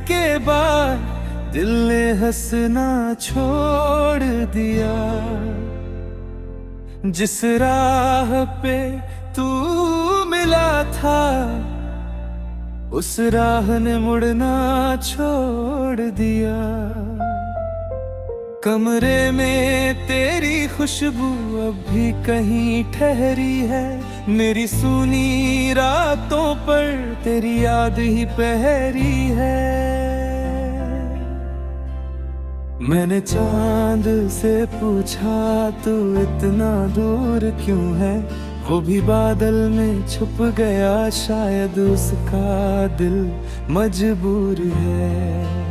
के बाद दिल ने हंसना छोड़ दिया। जिस राह पे तू मिला था उस राह ने मुड़ना छोड़ दिया। कमरे में तेरी खुशबू अब भी कहीं ठहरी है। मेरी सूनी रातों पर तेरी याद ही पहरी है। मैंने चांद से पूछा तू इतना दूर क्यों है, वो भी बादल में छुप गया, शायद उसका दिल मजबूर है।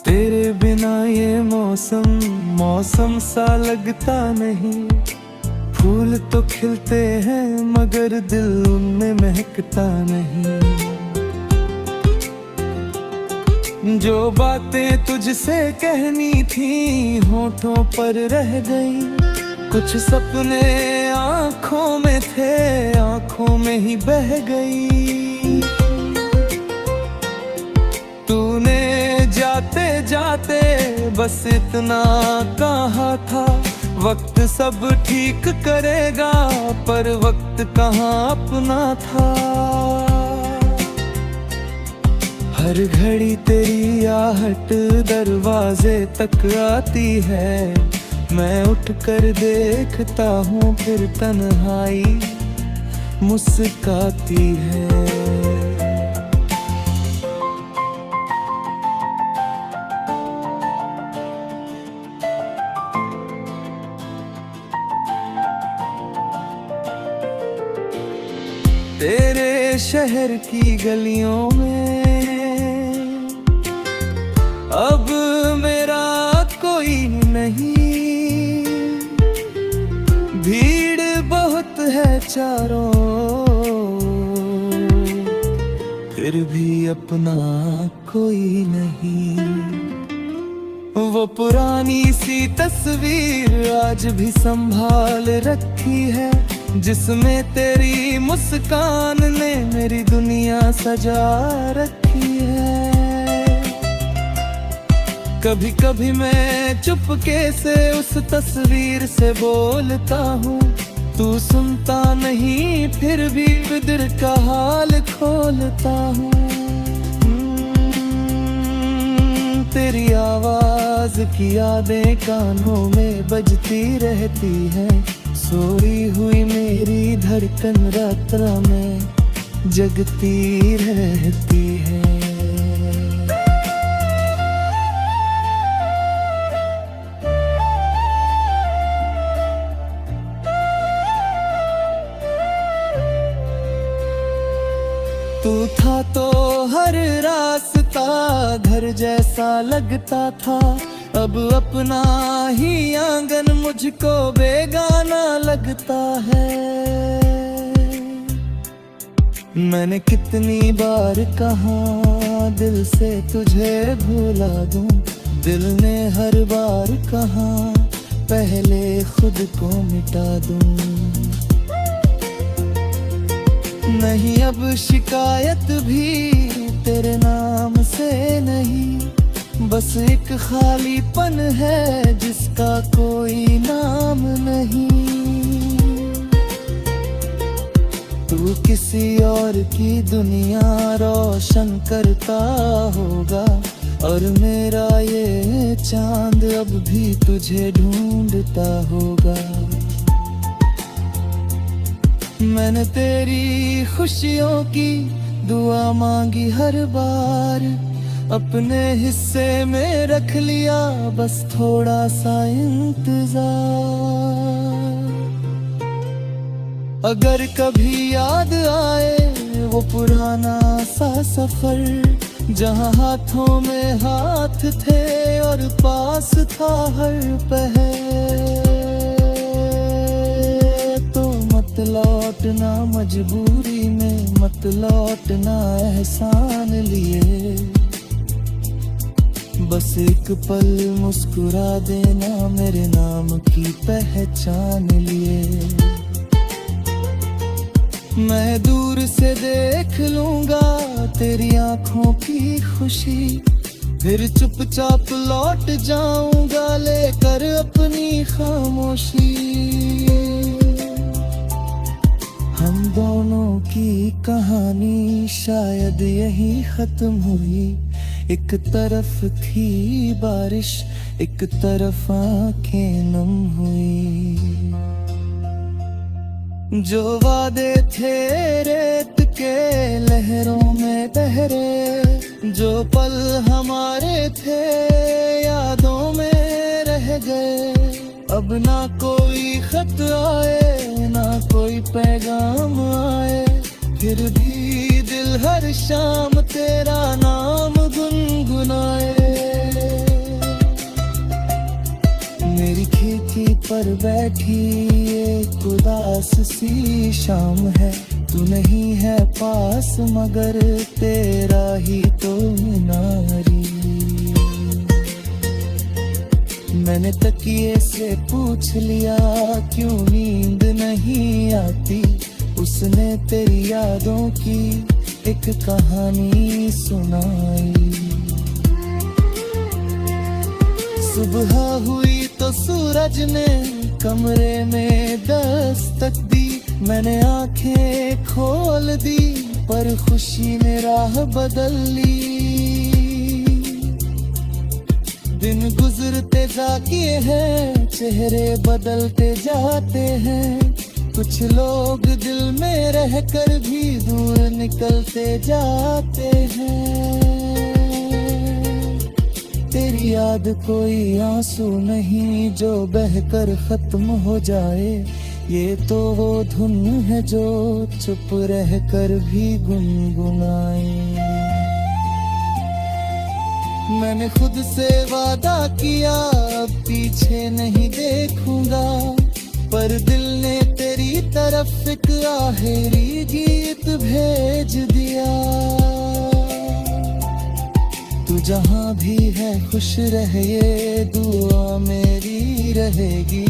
तेरे बिना ये मौसम सा लगता नहीं। फूल तो खिलते हैं मगर दिल उनमें महकता नहीं। जो बातें तुझसे कहनी थी होठों पर रह गई। कुछ सपने आँखों में थे, आँखों में ही बह गई। तूने जाते जाते बस इतना कहा था, वक्त सब ठीक करेगा, पर वक्त कहाँ अपना था। हर घड़ी तेरी आहट दरवाजे तक आती है। मैं उठकर देखता हूँ फिर तन्हाई मुस्काती है। तेरे शहर की गलियों में अब मेरा कोई नहीं। भीड़ बहुत है चारों, फिर भी अपना कोई नहीं। वो पुरानी सी तस्वीर आज भी संभाल रखी है, जिसमें तेरी मुस्कान ने मेरी दुनिया सजा रखी है। कभी कभी मैं चुपके से उस तस्वीर से बोलता हूँ, तू सुनता नहीं फिर भी दिल का हाल खोलता हूँ। तेरी आवाज की यादें कानों में बजती रहती है। सोई हुई मेरी धड़कन रात्रा में जगती रहती है। तू था तो हर रास्ता घर जैसा लगता था। अब अपना ही आंगन मुझको बेगाना लगता है। मैंने कितनी बार कहा दिल से तुझे भुला दूं, दिल ने हर बार कहा पहले खुद को मिटा दूं। नहीं अब शिकायत भी तेरे नाम से नहीं, बस एक खालीपन है जिसका कोई नाम नहीं। तू किसी और की दुनिया रोशन करता होगा, और मेरा ये चांद अब भी तुझे ढूंढता होगा। मैंने तेरी खुशियों की दुआ मांगी हर बार, अपने हिस्से में रख लिया बस थोड़ा सा इंतजार। अगर कभी याद आए वो पुराना सा सफर, जहाँ हाथों में हाथ थे और पास था हर पहर, तो मत लौटना मजबूरी में, मत लौटना एहसान लिए। बस एक पल मुस्कुरा देना, मेरे नाम की पहचान लिए। मैं दूर से देख लूंगा तेरी आंखों की खुशी, फिर चुपचाप लौट जाऊंगा लेकर अपनी खामोशी। हम दोनों की कहानी शायद यही खत्म हुई। एक तरफ थी बारिश, एक तरफ आंखें नम हुई। जो वादे थे रेत के लहरों में बहरे, जो पल हमारे थे यादों में रह गए। अब ना कोई खत आए ना कोई पैगाम आए, फिर भी दिल हर शाम तेरा नाम गुनगुनाए। मेरी खिड़की पर बैठी एक उदास सी शाम है, तू नहीं है पास मगर तेरा ही तो मीनारी। मैंने तकिए से पूछ लिया क्यों नींद नहीं आती, उसने तेरी यादों की एक कहानी सुनाई। सुबह हुई तो सूरज ने कमरे में दस्तक दी, मैंने आंखें खोल दी पर खुशी ने राह बदल ली। दिन गुजरते जाते हैं, चेहरे बदलते जाते हैं, कुछ लोग दिल में रहकर भी दूर निकलते जाते हैं। तेरी याद कोई आंसू नहीं जो बहकर खत्म हो जाए, ये तो वो धुन है जो चुप रहकर भी गुनगुनाए। मैंने खुद से वादा किया अब पीछे नहीं देखूंगा, पर दिल ने तेरी तरफ एक आखिरी गीत भेज दिया। तू जहां भी है खुश रह, ये दुआ मेरी रहेगी।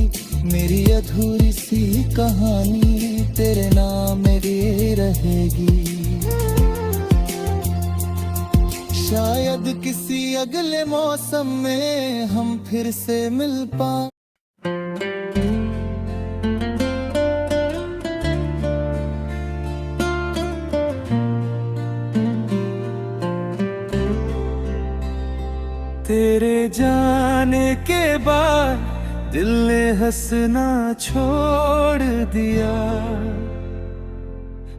मेरी अधूरी सी कहानी तेरे नाम मेरी रहेगी। शायद किसी अगले मौसम में हम फिर से मिल पाएं। तेरे जाने के बाद दिल ने हंसना छोड़ दिया,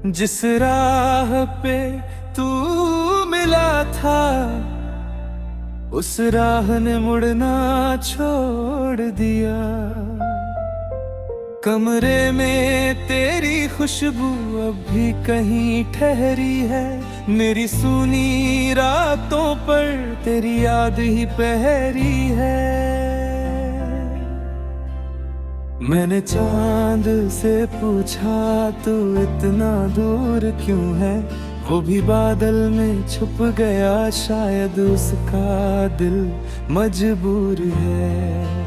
जिस राह पे तू मिला था उस राह ने मुड़ना छोड़ दिया। कमरे में तेरी खुशबू अब भी कहीं ठहरी है, मेरी सूनी रातों पर तेरी याद ही पहरी है। मैंने चांद से पूछा तू इतना दूर क्यों है, वो भी बादल में छुप गया, शायद उसका दिल मजबूर है।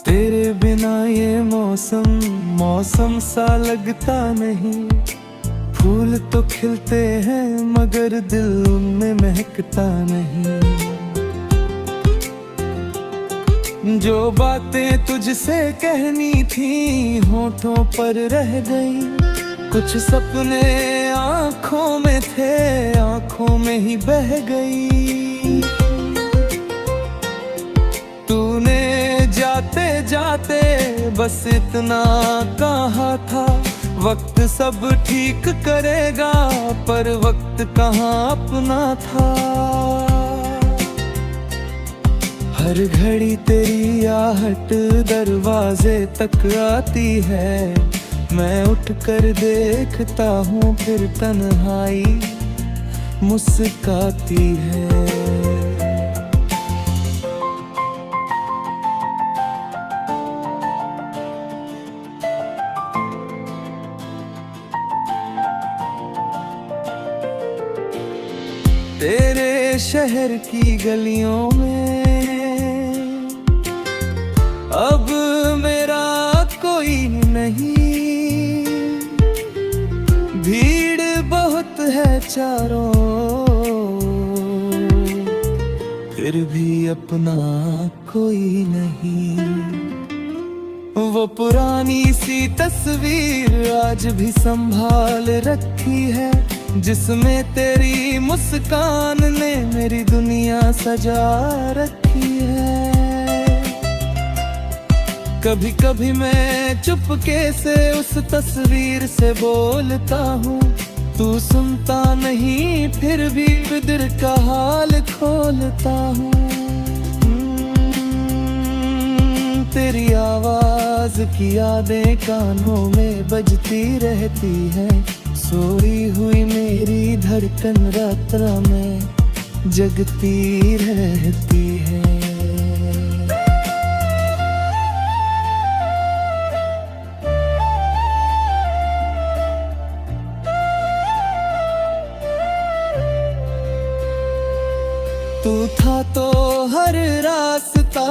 तेरे बिना ये मौसम सा लगता नहीं, फूल तो खिलते हैं मगर दिल उनमें महकता नहीं। जो बातें तुझसे कहनी थी होठों पर रह गई, कुछ सपने आँखों में थे आँखों में ही बह गई। तूने जाते जाते बस इतना कहा था, वक्त सब ठीक करेगा, पर वक्त कहाँ अपना था। हर घड़ी तेरी आहट दरवाजे तक आती है, मैं उठकर देखता हूँ फिर तन्हाई मुस्काती है। तेरे शहर की गलियों में अब मेरा कोई नहीं, भीड़ बहुत है चारों, फिर भी अपना कोई नहीं। वो पुरानी सी तस्वीर आज भी संभाल रखी है, जिसमें तेरी मुस्कान ने मेरी दुनिया सजा रखी है। कभी कभी मैं चुपके से उस तस्वीर से बोलता हूँ, तू सुनता नहीं फिर भी दिल का हाल खोलता हूँ। तेरी आवाज की यादें कानों में बजती रहती है, सोई हुई मेरी धड़कन रात्रा में जगती रहती है। तू था तो हर रास्ता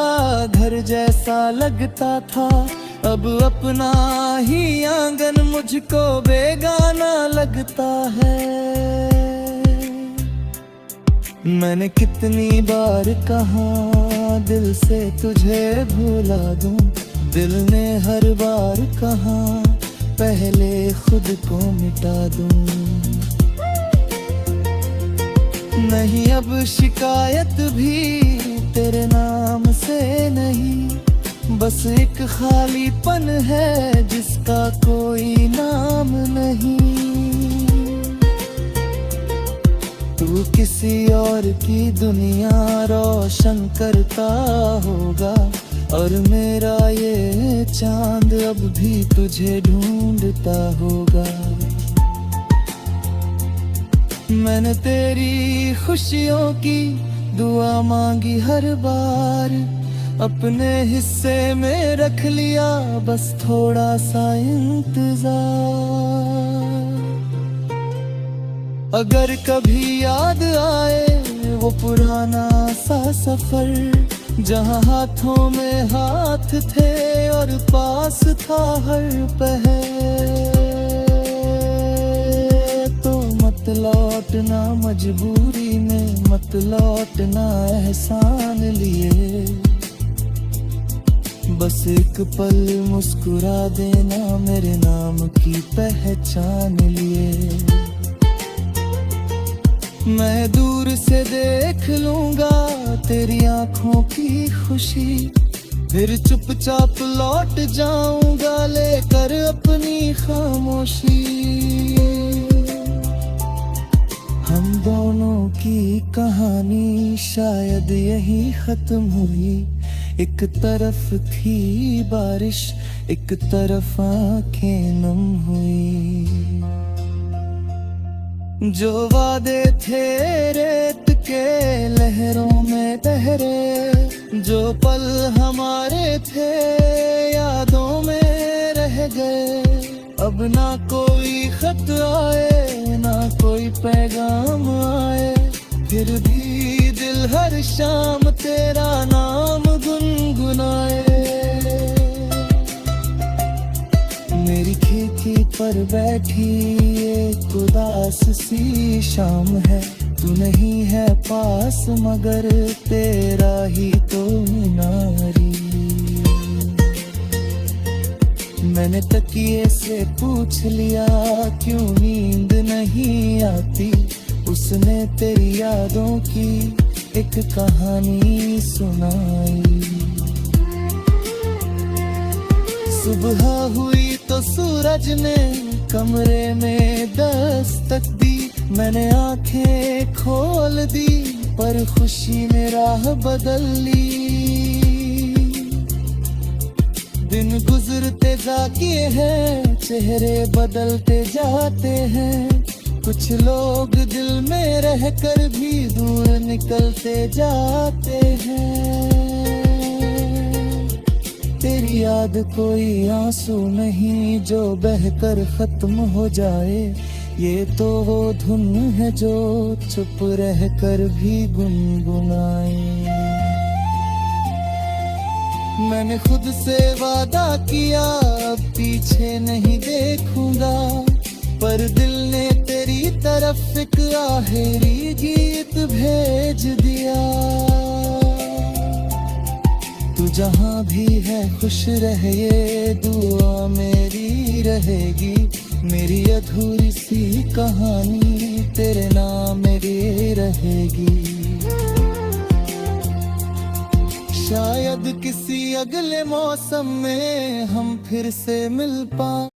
घर जैसा लगता था, अब अपना ही आंगन मुझको बेगाना लगता है। मैंने कितनी बार कहा दिल से तुझे भुला दूं, दिल ने हर बार कहा पहले खुद को मिटा दूं। नहीं अब शिकायत भी तेरे नाम से नहीं, बस एक खालीपन है जिसका कोई नाम नहीं। तू किसी और की दुनिया रोशन करता होगा, और मेरा ये चांद अब भी तुझे ढूंढता होगा। मैंने तेरी खुशियों की दुआ मांगी हर बार, अपने हिस्से में रख लिया बस थोड़ा सा इंतजार। अगर कभी याद आए वो पुराना सा सफर, जहां हाथों में हाथ थे और पास था हर पहर, मत लौटना मजबूरी में, मत लौटना एहसान लिए, बस एक पल मुस्कुरा देना मेरे नाम की पहचान लिए। मैं दूर से देख लूंगा तेरी आंखों की खुशी, फिर चुपचाप लौट जाऊंगा लेकर अपनी खामोशी। हम दोनों की कहानी शायद यही खत्म हुई, एक तरफ थी बारिश एक तरफ आंखें नम हुई। जो वादे थे रेत के लहरों में ठहरे, जो पल हमारे थे यादों में रह गए। अब ना कोई खत आए ना कोई पैगाम आए, फिर भी दिल हर शाम तेरा नाम गुनगुनाए। मेरी खिड़की पर बैठी एक उदास सी शाम है, तू नहीं है पास मगर तेरा ही तो नारी। मैंने तकिए से पूछ लिया क्यों नींद नहीं आती, उसने तेरी यादों की एक कहानी सुनाई। सुबह हुई तो सूरज ने कमरे में दस्तक दी, मैंने आंखें खोल दी पर खुशी ने राह बदल ली। दिन गुजरते जाते हैं चेहरे बदलते जाते हैं, कुछ लोग दिल में रहकर भी दूर निकलते जाते हैं। तेरी याद कोई आंसू नहीं जो बहकर खत्म हो जाए, ये तो वो धुन है जो चुप रह कर भी गुनगुनाई। मैंने खुद से वादा किया अब पीछे नहीं देखूंगा, पर दिल ने तेरी तरफ एक आखिरी गीत भेज दिया। तू जहां भी है खुश रह, ये दुआ मेरी रहेगी। मेरी अधूरी सी कहानी तेरे नाम मेरी रहेगी। शायद किसी अगले मौसम में हम फिर से मिल पाएं।